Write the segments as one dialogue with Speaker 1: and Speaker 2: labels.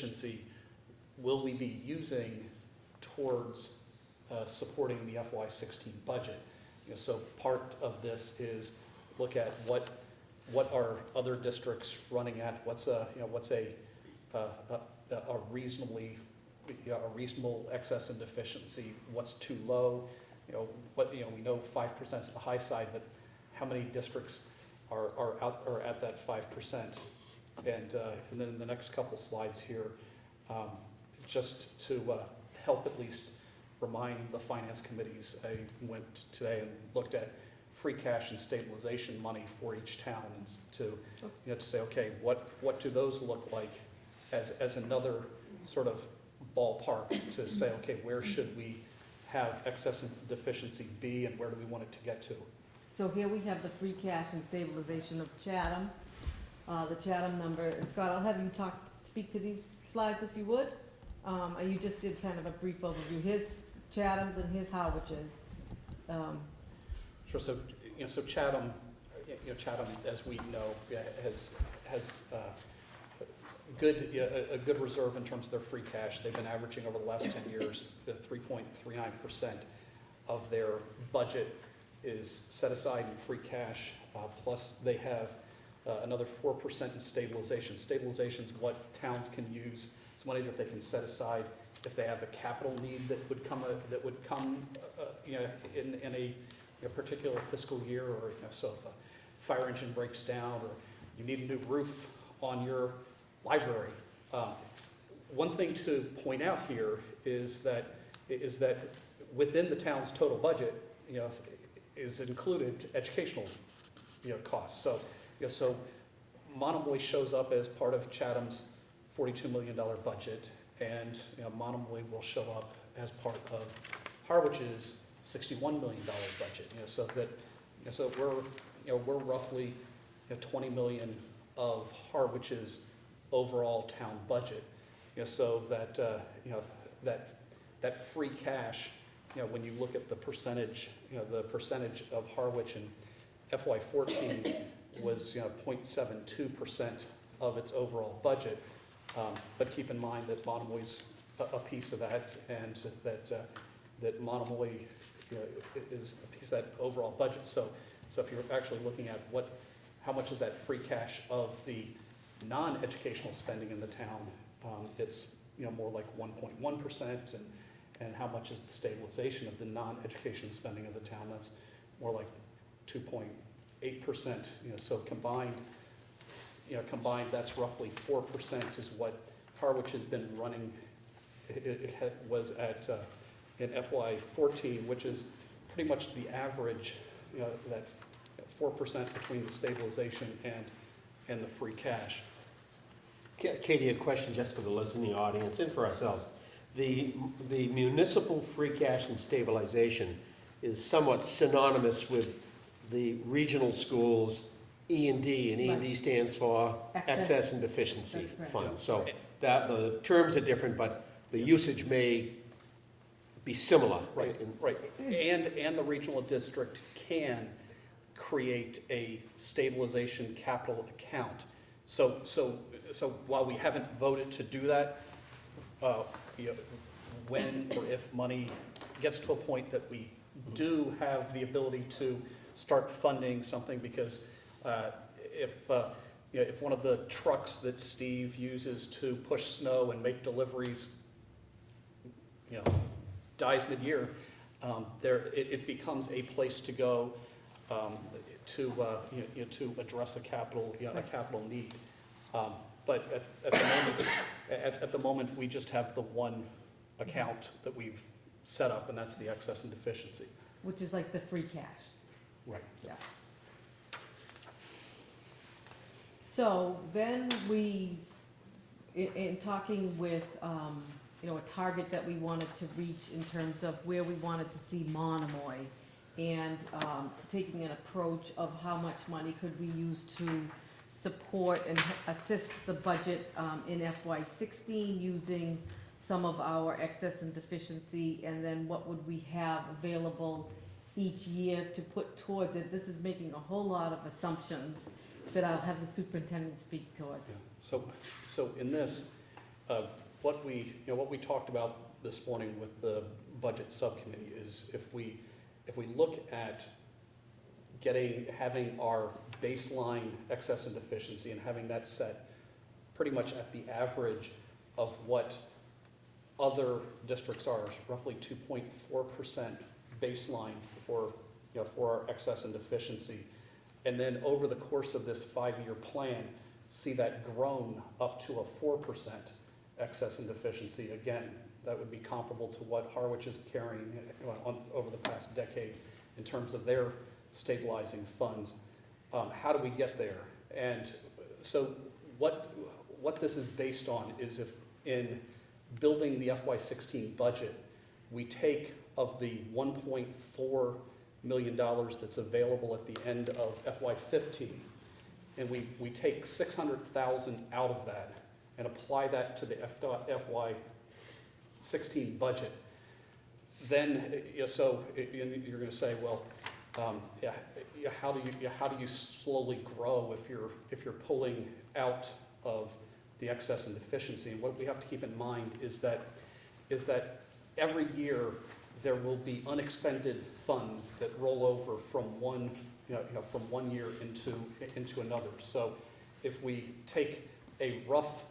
Speaker 1: efficiency will we be using towards supporting the FY16 budget? So part of this is look at what are other districts running at? What's a reasonably a reasonable excess and deficiency? What's too low? We know 5% is the high side, but how many districts are at that 5%? And then the next couple slides here, just to help at least remind the finance committees, I went today and looked at free cash and stabilization money for each town, and to say, okay, what do those look like as another sort of ballpark to say, okay, where should we have excess and deficiency be, and where do we want it to get to?
Speaker 2: So here we have the free cash and stabilization of Chatham, the Chatham number. And Scott, I'll have you speak to these slides if you would. You just did kind of a brief overview. Here's Chatham's and here's Harwich's.
Speaker 1: Sure. So Chatham, Chatham, as we know, has a good reserve in terms of their free cash. They've been averaging over the last 10 years 3.39% of their budget is set aside in free cash. Plus they have another 4% in stabilization. Stabilization is what towns can use. It's money that they can set aside if they have a capital need that would come in a particular fiscal year, or so if a fire engine breaks down, or you need a new roof on your library. One thing to point out here is that within the town's total budget, is included educational, costs. So Monomoy shows up as part of Chatham's $42 million budget, and Monomoy will show up as part of Harwich's $61 million budget. So we're roughly 20 million of Harwich's overall town budget. So that free cash, when you look at the percentage, the percentage of Harwich in FY14 was 0.72% of its overall budget. But keep in mind that Monomoy's a piece of that, and that Monomoy is a piece of that overall budget. So if you're actually looking at how much is that free cash of the non-educational spending in the town, it's more like 1.1%, and how much is the stabilization of the non-education spending of the town? That's more like 2.8%. So combined, that's roughly 4% is what Harwich has been running. It was at in FY14, which is pretty much the average, that 4% between the stabilization and the free cash.
Speaker 3: Katie, a question just for the listening audience and for ourselves. The municipal free cash and stabilization is somewhat synonymous with the regional schools E&D, and E&D stands for Excess and Deficiency Fund. So that the terms are different, but the usage may be similar.
Speaker 1: Right. And the regional district can create a stabilization capital account. So while we haven't voted to do that, when or if money gets to a point that we do have the ability to start funding something, because if one of the trucks that Steve uses to push snow and make deliveries, dies mid-year, it becomes a place to go to address a capital need. But at the moment, we just have the one account that we've set up, and that's the excess and deficiency.
Speaker 2: Which is like the free cash.
Speaker 1: Right.
Speaker 2: Yeah. So then we, in talking with, a target that we wanted to reach in terms of where we wanted to see Monomoy, and taking an approach of how much money could we use to support and assist the budget in FY16 using some of our excess and deficiency, and then what would we have available each year to put towards it. This is making a whole lot of assumptions that I'll have the superintendent speak towards.
Speaker 1: Yeah. So in this, what we talked about this morning with the budget subcommittee is if we look at having our baseline excess and deficiency and having that set pretty much at the average of what other districts are, roughly 2.4% baseline for our excess and deficiency. And then over the course of this 5-year plan, see that grown up to a 4% excess and deficiency. Again, that would be comparable to what Harwich is carrying over the past decade in terms of their stabilizing funds. How do we get there? And so what this is based on is if in building the FY16 budget, we take of the $1.4 million that's available at the end of FY15, and we take 600,000 out of that and apply that to the FY16 budget, then so you're going to say, well, how do you slowly grow if you're pulling out of the excess and deficiency? And what we have to keep in mind is that every year there will be unexpended funds that roll over from one year into another. So if we take a rough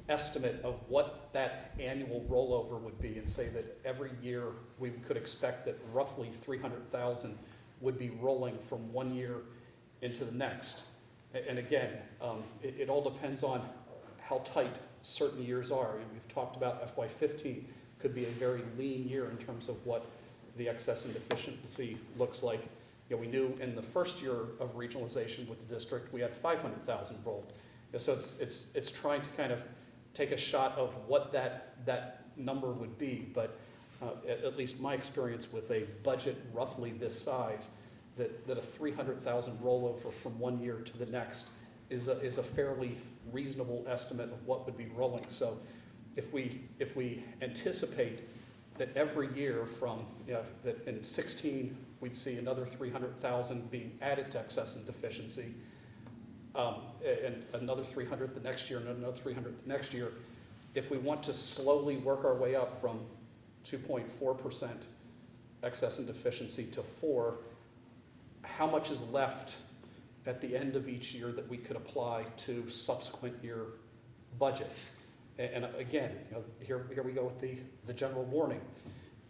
Speaker 1: estimate of what that annual rollover would be and say that every year we could expect that roughly 300,000 would be rolling from one year into the next. And again, it all depends on how tight certain years are. And we've talked about FY15 could be a very lean year in terms of what the excess and deficiency looks like. We knew in the first year of regionalization with the district, we had 500,000 rolled. So it's trying to kind of take a shot of what that number would be. But at least my experience with a budget roughly this size, that a 300,000 rollover from one year to the next is a fairly reasonable estimate of what would be rolling. So if we anticipate that every year from that in 16 we'd see another 300,000 being added to excess and deficiency, and another 300 the next year, and another 300 the next year. If we want to slowly work our way up from 2.4% excess and deficiency to 4%, how much is left at the end of each year that we could apply to subsequent year budgets? And again, here we go with the general warning.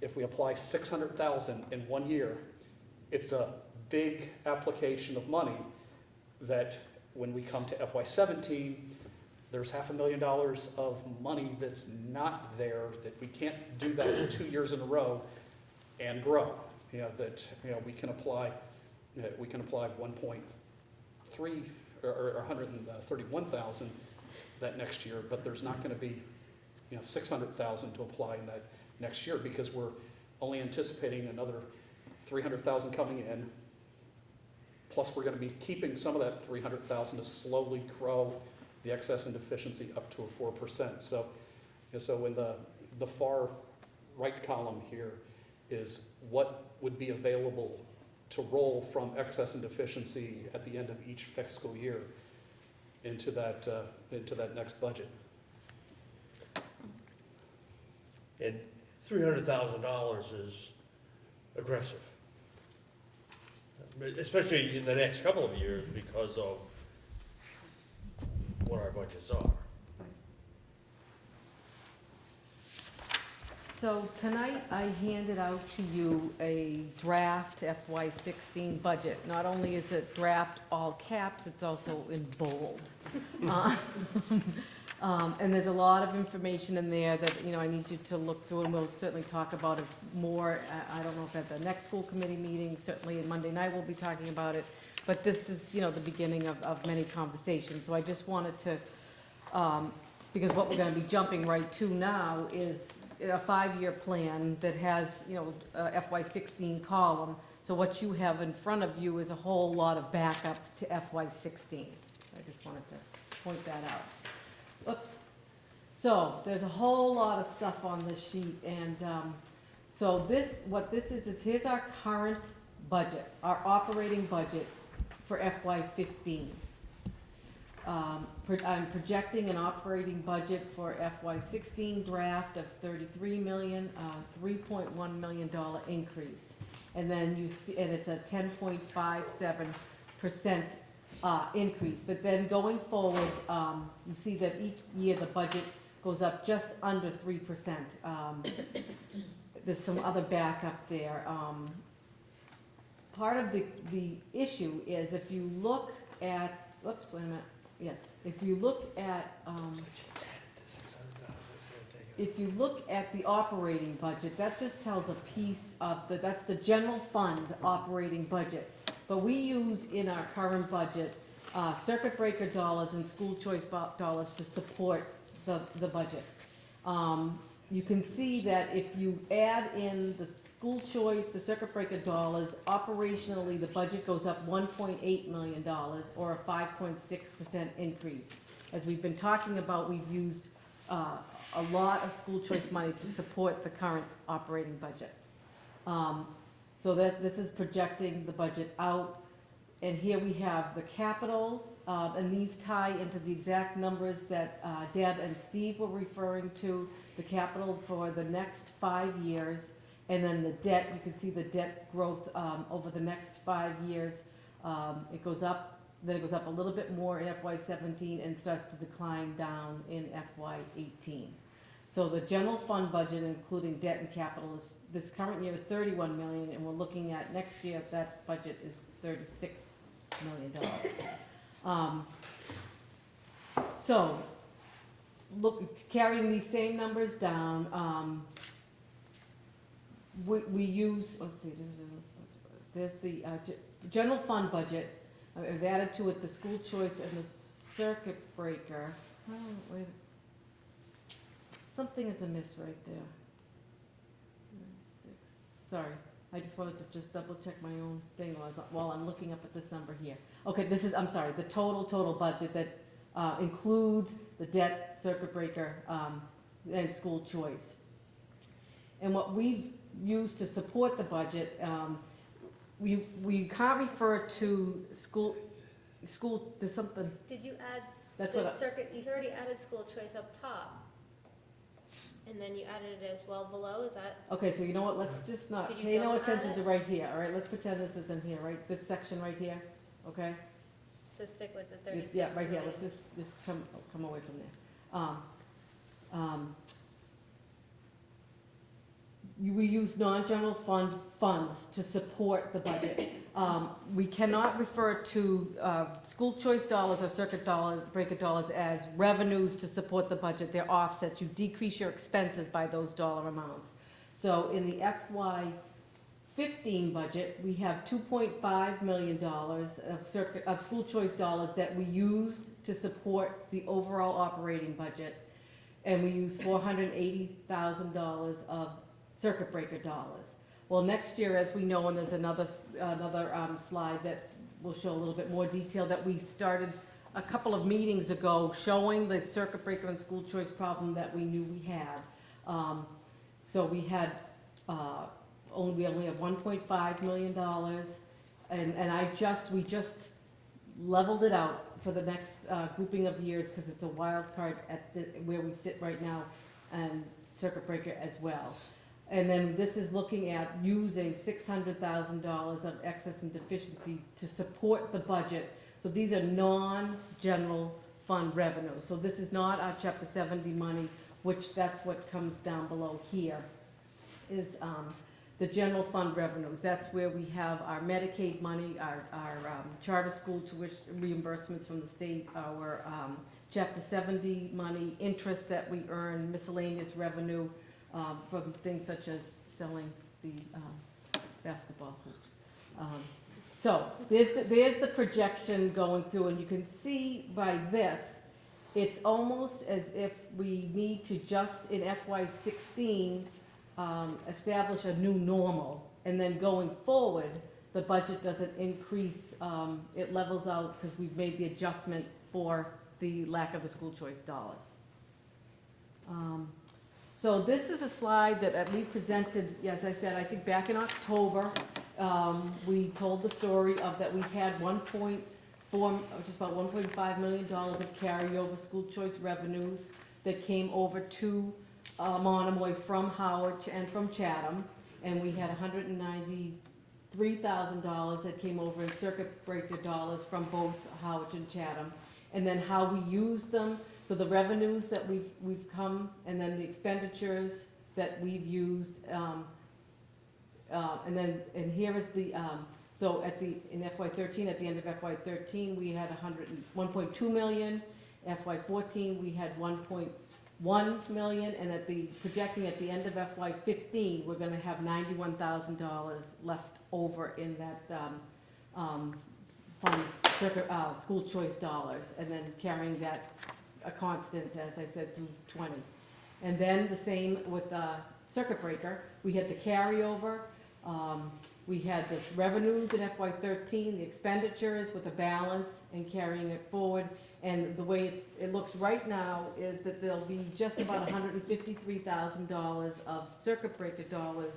Speaker 1: If we apply 600,000 in one year, it's a big application of money that when we come to FY17, there's $500,000 of money that's not there, that we can't do that 2 years in a row and grow. We can apply 1.3 or 131,000 that next year, but there's not going to be 600,000 to apply in that next year because we're only anticipating another 300,000 coming in. Plus, we're going to be keeping some of that 300,000 to slowly grow the excess and deficiency up to a 4%. So in the far right column here is what would be available to roll from excess and deficiency at the end of each fiscal year into that next budget.
Speaker 4: And $300,000 is aggressive, especially in the next couple of years because of what our budgets are.
Speaker 2: So tonight I handed out to you a draft FY16 budget. Not only is it draft all caps, it's also in bold. And there's a lot of information in there that, I need you to look through, and we'll certainly talk about it more. I don't know if at the next school committee meeting, certainly Monday night we'll be talking about it. But this is, the beginning of many conversations. So I just wanted to, because what we're gonna be jumping right to now is a 5-year plan that has, a FY16 column. So what you have in front of you is a whole lot of backup to FY16. I just wanted to point that out. Whoops. So there's a whole lot of stuff on this sheet, and so what this is here's our current budget, our operating budget for FY15. I'm projecting an operating budget for FY16 draft of 33 million, $3.1 million increase. And then you see, and it's a 10.57% increase. But then going forward, you see that each year the budget goes up just under 3%. There's some other backup there. Part of the issue is if you look at, whoops, wait a minute, yes, if you look at, if you look at the operating budget, that just tells a piece of that's the general fund operating budget. But we use in our current budget, circuit breaker dollars and school choice dollars to support the budget. You can see that if you add in the school choice, the circuit breaker dollars, operationally, the budget goes up $1.8 million, or a 5.6% increase. As we've been talking about, we've used a lot of school choice money to support the current operating budget. So that this is projecting the budget out. And here we have the capital, and these tie into the exact numbers that Deb and Steve were referring to, the capital for the next 5 years. And then the debt, you can see the debt growth over the next 5 years. It goes up, then it goes up a little bit more in FY17 and starts to decline down in FY18. So the general fund budget, including debt and capital, is, this current year is 31 million, and we're looking at next year, that budget is $36 million. So, look, carrying these same numbers down, we use, let's see, there's the general fund budget. I've added to it the school choice and the circuit breaker. Oh, wait. Something is amiss right there. 96. Sorry, I just wanted to just double check my own thing while I'm looking up at this number here. Okay, this is, I'm sorry, the total budget that includes the debt, circuit breaker, and school choice. And what we've used to support the budget, we can't refer to school, there's something,
Speaker 5: Did you add
Speaker 2: that's
Speaker 5: the
Speaker 2: what,
Speaker 5: circuit, you've already added school choice up top, and then you added it as well below, is that?
Speaker 2: okay, so you know what, let's just not,
Speaker 5: Could you
Speaker 2: pay no
Speaker 5: double add
Speaker 2: attention
Speaker 5: it?
Speaker 2: to right here, all right? Let's pretend this isn't here, right? This section right here, okay?
Speaker 5: So stick with the 36
Speaker 2: Yeah, right here,
Speaker 5: million.
Speaker 2: let's just come away from there. We use non-general funds to support the budget. We cannot refer to school choice dollars or circuit breaker dollars as revenues to support the budget. They're offsets. You decrease your expenses by those dollar amounts. So in the FY15 budget, we have $2.5 million of school choice dollars that we used to support the overall operating budget. And we used $480,000 of circuit breaker dollars. Well, next year, as we know, and there's another slide that will show a little bit more detail, that we started a couple of meetings ago showing the circuit breaker and school choice problem that we knew we had. So we had we only have $1.5 million, and we just leveled it out for the next grouping of years, because it's a wild card at where we sit right now, and circuit breaker as well. And then this is looking at using $600,000 of excess and deficiency to support the budget. So these are non-general fund revenues. So this is not our Chapter 70 money, which that's what comes down below here, is the general fund revenues. That's where we have our Medicaid money, our charter school tuition reimbursements from the state, our Chapter 70 money, interest that we earn, miscellaneous revenue, from things such as selling the basketball hoops. So there's the projection going through, and you can see by this, it's almost as if we need to just in FY16 establish a new normal, and then going forward, the budget doesn't increase, it levels out because we've made the adjustment for the lack of the school choice dollars. So this is a slide that we presented, as I said, I think back in October. We told the story of that we had $1.5 just about $1.5 million of carryover school choice revenues that came over to Monomoy from Howard and from Chatham. And we had $193,000 that came over in circuit breaker dollars from both Howard and Chatham. And then how we use them, so the revenues that we've come, and then the expenditures that we've used, and here is the, so in FY13, at the end of FY13, we had 1.2 million, FY14, we had 1.1 million, and projecting at the end of FY15, we're gonna have $91,000 left over in that, funds, school choice dollars, and then carrying that a constant, as I said, through 20. And then the same with circuit breaker, we had the carryover, we had the revenues in FY13, the expenditures with a balance and carrying it forward. And the way it looks right now is that there'll be just about $153,000 of circuit breaker dollars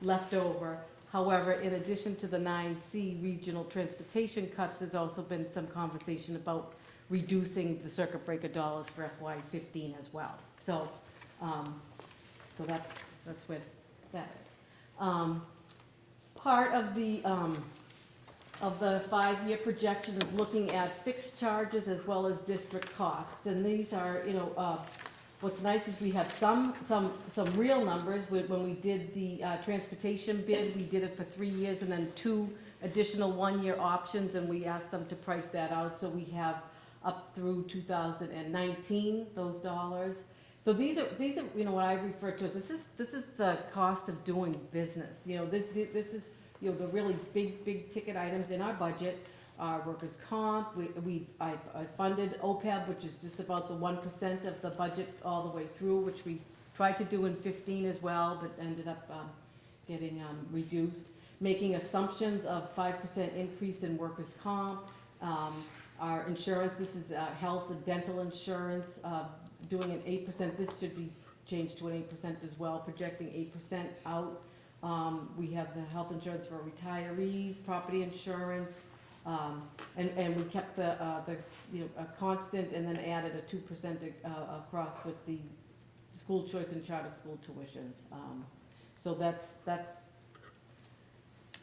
Speaker 2: left over. However, in addition to the 9C regional transportation cuts, there's also been some conversation about reducing the circuit breaker dollars for FY15 as well. So, so that's where that is. Part of the 5-year projection is looking at fixed charges as well as district costs. And these are, what's nice is we have some real numbers. When we did the transportation bid, we did it for 3 years and then 2 additional 1-year options, and we asked them to price that out. So we have up through 2019, those dollars. So these are what I refer to as this is the cost of doing business. This is the really big ticket items in our budget. Our workers' comp, I funded OPEB, which is just about the 1% of the budget all the way through, which we tried to do in 15 as well, but ended up getting reduced. Making assumptions of 5% increase in workers' comp. Our insurance, this is health and dental insurance, doing an 8%. This should be changed to an 8% as well, projecting 8% out. We have the health insurance for retirees, property insurance, and we kept the a constant, and then added a 2% across with the school choice and charter school tuitions. So that's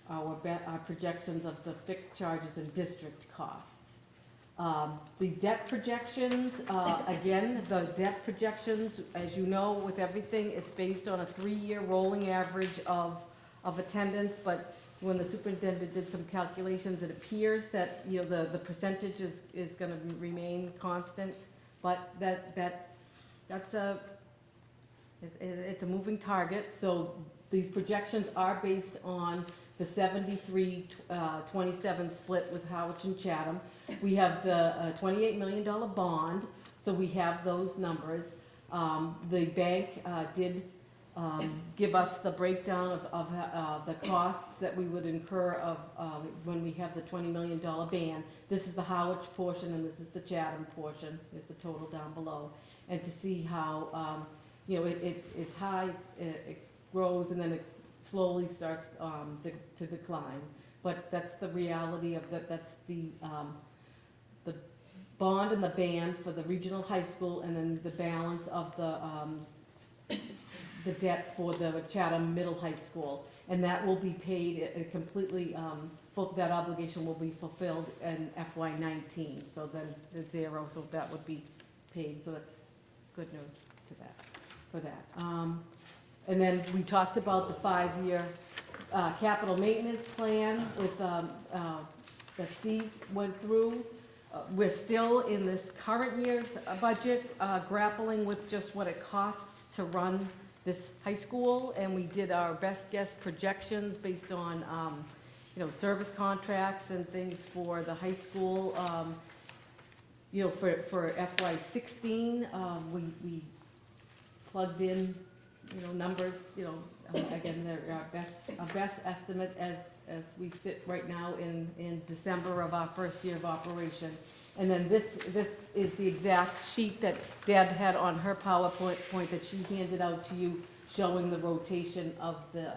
Speaker 2: our projections of the fixed charges and district costs. The debt projections, again, the debt projections, as you know, with everything, it's based on a 3-year rolling average of attendance, but when the superintendent did some calculations, it appears that, the percentage is gonna remain constant, but it's a moving target. So these projections are based on the 73-27 split with Howard and Chatham. We have the $28 million bond, so we have those numbers. The bank did give us the breakdown of the costs that we would incur when we have the $20 million ban. This is the Howard portion, and this is the Chatham portion, is the total down below. And to see how, it's high, it grows, and then it slowly starts to decline. But that's the reality of that. That's the bond and the ban for the regional high school, and then the balance of the debt for the Chatham Middle High School. And that will be paid completely, that obligation will be fulfilled in FY19. So then it's 0, so that would be paid. So that's good news for that. And then we talked about the 5-year capital maintenance plan with, that Steve went through. We're still in this current year's budget grappling with just what it costs to run this high school, and we did our best guess projections based on service contracts and things for the high school. For FY16, we plugged in numbers, again, they're our best estimate as we sit right now in December of our first year of operation. And then this is the exact sheet that Deb had on her PowerPoint that she handed out to you, showing the rotation of the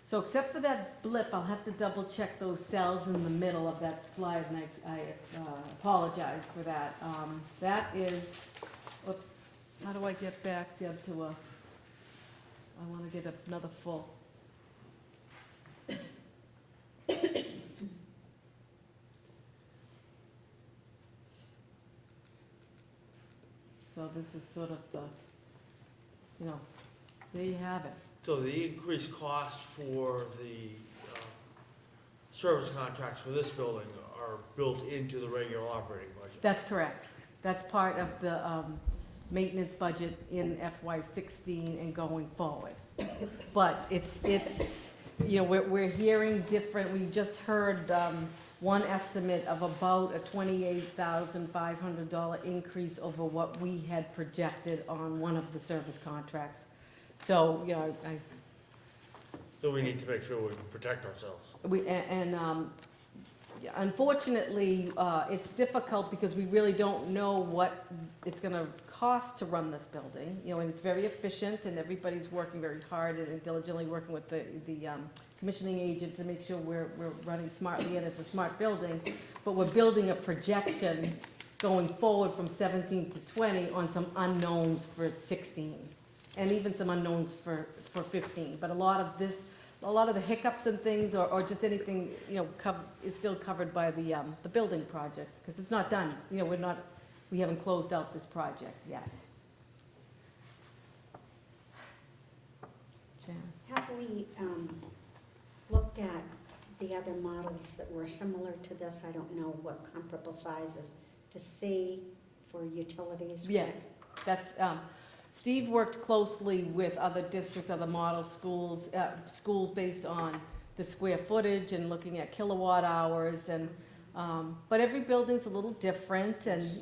Speaker 2: So except for that blip, I'll have to double check those cells in the middle of that slide, and I apologize for that. That is, whoops, how do I get back, Deb, to I wanna get another full. So this is sort of the, there you have it.
Speaker 6: So the increased cost for the service contracts for this building are built into the regular operating budget?
Speaker 2: That's correct. That's part of the maintenance budget in FY16 and going forward. But it's, we're hearing different, we just heard one estimate of about a $28,500 increase over what we had projected on one of the service contracts. So,
Speaker 4: So we need to make sure we protect ourselves.
Speaker 2: unfortunately, it's difficult because we really don't know what it's gonna cost to run this building. And it's very efficient, and everybody's working very hard and diligently working with the commissioning agent to make sure we're running smartly, and it's a smart building. But we're building a projection going forward from 17 to 20 on some unknowns for 16, and even some unknowns for 15. But a lot of the hiccups and things, or just anything, is still covered by the building project, because it's not done. We haven't closed out this project yet. Jan?
Speaker 7: Have we looked at the other models that were similar to this? I don't know what comparable sizes, to see for utilities?
Speaker 2: Yes, that's, Steve worked closely with other districts, other model schools, schools based on the square footage and looking at kilowatt hours, and, but every building's a little different, and,